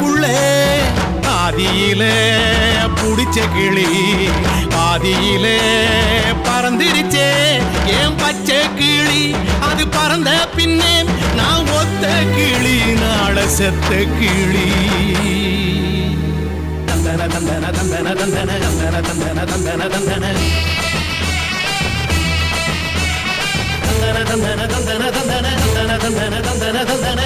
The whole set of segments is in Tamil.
கூட்டுக்குள்ளே ஆதியிலே புடிச்ச கிளி ஆதியிலே பறந்திருச்சே ஏன் பச்சை கிளி அது பறந்த பின்னே நான் ஒத்த கிளி நாள செத்த கிளி தந்தன தந்தன தந்தன தந்தன தந்தன தந்தன தந்தன தந்தன தந்தன தந்தன தந்தன தந்தன தந்தன தந்தன தந்தன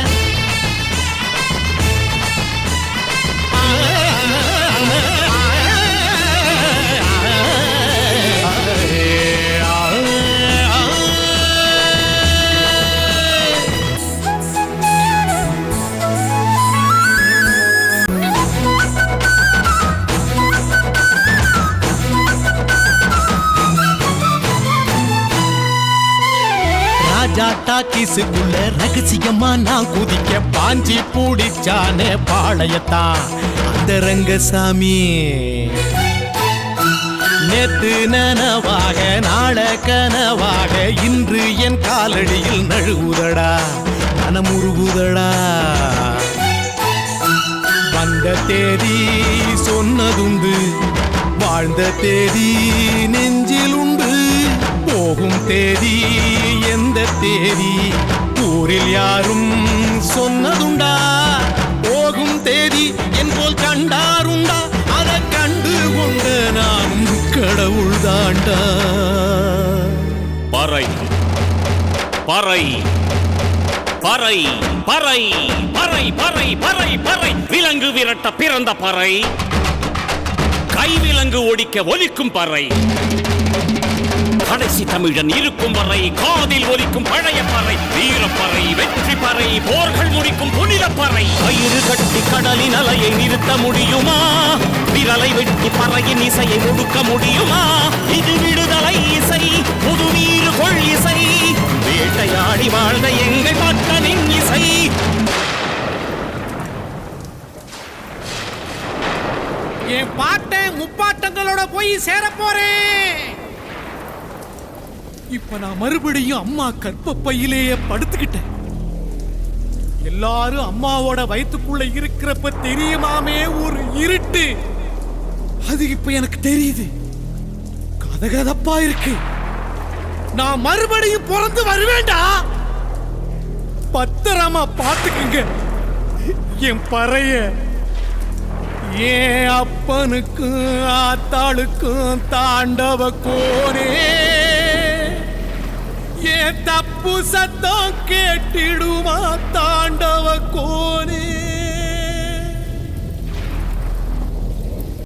ராஜாட்டா கிசுக்குள்ள ரகசியமா நான் குதிக்க பாஞ்சி பூடிச்சானே பாளையத்தான் அந்த ரங்கசாமி நேத்து நனவாக நாள கனவாக இன்று என் காலடியில் நழுவுதடா மனமுருகுதடா வந்த தேதி சொன்னதுண்டு வாழ்ந்த தேதி நெஞ்சில் உண்டு போகும் தேதி எந்த தேதி ஊரில் யாரும் சொன்னதுண்டா போகும் தேதி என் போல் கண்டாருண்டா அதை கண்டு கொண்ட நான் கடவுள் தாண்டா பறை பறை பறை பறை பறை பறை பறை பறை விலங்கு விரட்ட பிறந்த பறை கைவிலங்கு ஒடிக்க ஒலிக்கும் பறை கடைசி தமிழன் இருக்கும் வரை காதில் ஒலிக்கும் பழைய பறை வீரப்பறை வெற்றி பறை போர்கள் முடிக்கும் புனித பறை கயிறு கட்டி கடலின் அலையை நிறுத்த முடியுமா விரலை வெட்டி பறையின் இசையை ஒடுக்க முடியுமா இது விடுதலை இசை புது வீறு கொள் இசை வேட்டையாடி வாழ்ந்த எங்கள் மக்களின் இசை என் பாட்டை முப்பாட்டங்களோட போய் சேர போறேன் இப்ப நான் மறுபடியும் அம்மா கற்பப்பையிலேயே படுத்துக்கிட்டேன் எல்லாரும் அம்மாவோட வயிற்றுக்குள்ள இருக்கிறப்ப தெரியுமாமே ஒரு இருட்டு அது இப்ப எனக்கு தெரியுது கதகதப்பா இருக்கு நான் மறுபடியும் பிறந்து வருவேண்டா பத்திரமா பாத்துக்குங்க என் பறைய ஏன் அப்பனுக்கும் ஆத்தாளுக்கும் தாண்டவ கோனே ஏன் தப்பு சத்தம் கேட்டிடுமா தாண்டவ கோனே